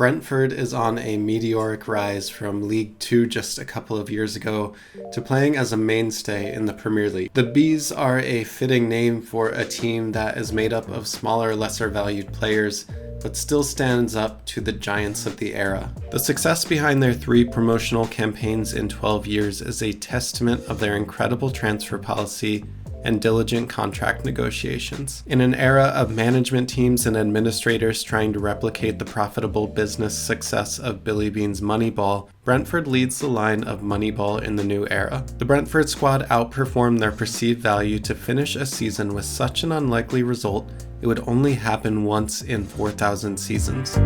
Brentford is on a meteoric rise from League Two just a couple of years ago to playing as a mainstay in the Premier League. The Bees are a fitting name for a team that is made up of smaller, lesser valued players, but still stands up to the giants of the era. The success behind their 3 promotional campaigns in 12 years is a testament of their incredible transfer policy and diligent contract negotiations. In an era of management teams and administrators trying to replicate the profitable business success of Billy Beane's Moneyball, Brentford leads the line of Moneyball in the new era. The Brentford squad outperformed their perceived value to finish a season with such an unlikely result it would only happen once in 4,000 seasons.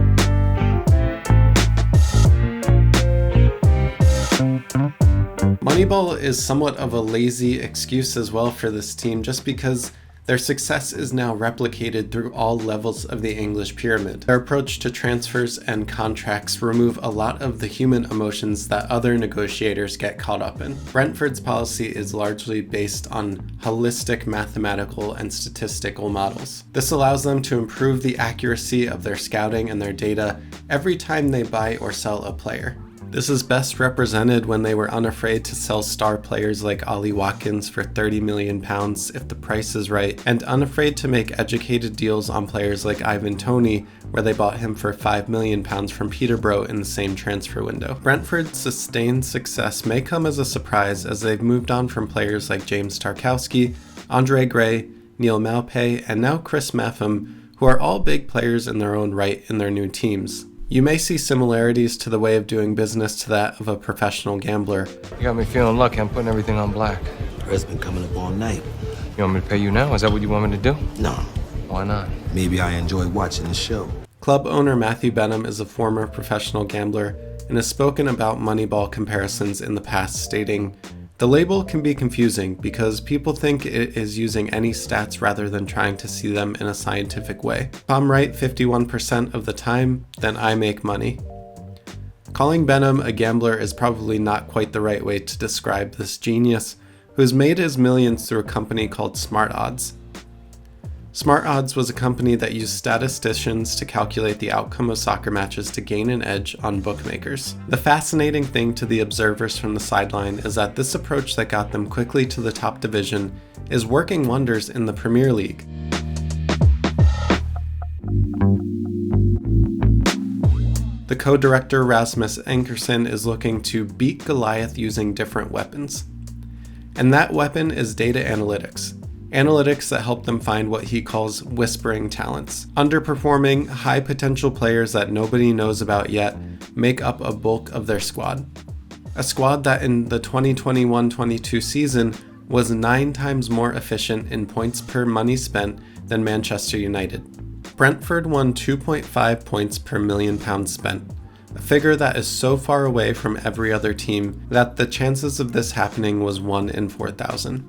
Moneyball is somewhat of a lazy excuse as well for this team, just because their success is now replicated through all levels of the English pyramid. Their approach to transfers and contracts remove a lot of the human emotions that other negotiators get caught up in. Brentford's policy is largely based on holistic mathematical and statistical models. This allows them to improve the accuracy of their scouting and their data every time they buy or sell a player. This is best represented when they were unafraid to sell star players like Ollie Watkins for £30 million if the price is right, and unafraid to make educated deals on players like Ivan Toney, where they bought him for £5 million from Peterborough in the same transfer window. Brentford's sustained success may come as a surprise, as they've moved on from players like James Tarkowski, Andre Gray, Neil Maupay, and now Chris Mapham, who are all big players in their own right in their new teams. You may see similarities to the way of doing business to that of a professional gambler. You got me feeling lucky. I'm putting everything on black. Red's been coming up all night. You want me to pay you now? Is that what you want me to do? No. Why not? Maybe I enjoy watching the show. Club owner Matthew Benham is a former professional gambler and has spoken about Moneyball comparisons in the past, stating, "The label can be confusing because people think it is using any stats rather than trying to see them in a scientific way. If I'm right 51% of the time, then I make money." Calling Benham a gambler is probably not quite the right way to describe this genius, who has made his millions through a company called Smart Odds. Smart Odds was a company that used statisticians to calculate the outcome of soccer matches to gain an edge on bookmakers. The fascinating thing to the observers from the sideline is that this approach that got them quickly to the top division is working wonders in the Premier League. The co-director Rasmus Ankersen is looking to beat Goliath using different weapons. And that weapon is data analytics. Analytics that help them find what he calls whispering talents. Underperforming, high-potential players that nobody knows about yet make up a bulk of their squad. A squad that in the 2021-22 season was 9 times more efficient in points per money spent than Manchester United. Brentford won 2.5 points per £1 million spent, a figure that is so far away from every other team that the chances of this happening was 1 in 4,000.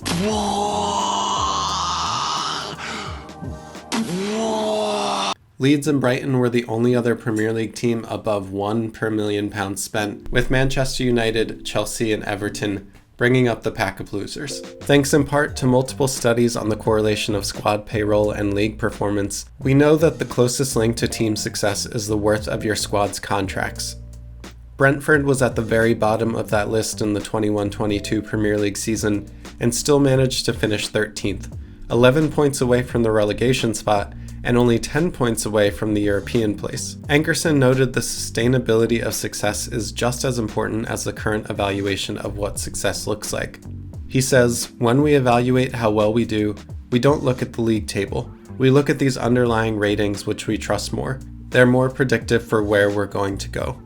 Leeds and Brighton were the only other Premier League team above 1 per £1 million spent, with Manchester United, Chelsea, and Everton bringing up the pack of losers. Thanks in part to multiple studies on the correlation of squad payroll and league performance, we know that the closest link to team success is the worth of your squad's contracts. Brentford was at the very bottom of that list in the 21-22 Premier League season and still managed to finish 13th, 11 points away from the relegation spot and only 10 points away from the European place. Ankersen noted the sustainability of success is just as important as the current evaluation of what success looks like. He says, "When we evaluate how well we do, we don't look at the league table. We look at these underlying ratings which we trust more. They're more predictive for where we're going to go."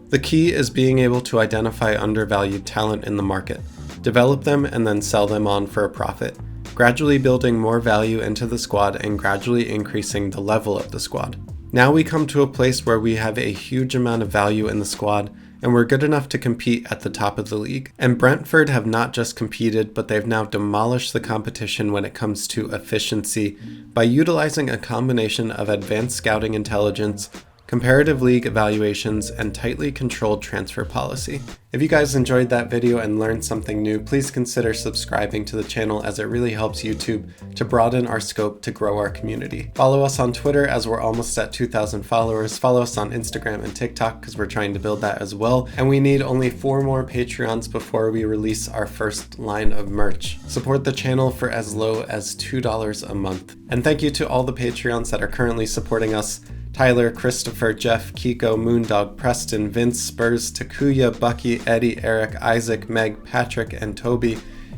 The key is being able to identify undervalued talent in the market, develop them, and then sell them on for a profit, gradually building more value into the squad and gradually increasing the level of the squad. Now we come to a place where we have a huge amount of value in the squad and we're good enough to compete at the top of the league. And Brentford have not just competed, but they've now demolished the competition when it comes to efficiency by utilizing a combination of advanced scouting intelligence, comparative league evaluations, and tightly controlled transfer policy. If you guys enjoyed that video and learned something new, please consider subscribing to the channel as it really helps YouTube to broaden our scope to grow our community. Follow us on Twitter as we're almost at 2,000 followers. Follow us on Instagram and TikTok because we're trying to build that as well. And we need only 4 more Patreons before we release our first line of merch. Support the channel for as low as $2 a month. And thank you to all the Patreons that are currently supporting us: Tyler, Christopher, Jeff, Kiko, Moondog, Preston, Vince, Spurs, Takuya, Bucky, Eddie, Eric, Isaac, Meg, Patrick, and Toby.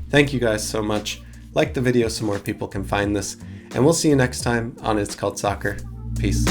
Thank you guys so much. Like the video so more people can find this, and we'll see you next time on It's Called Soccer. Peace.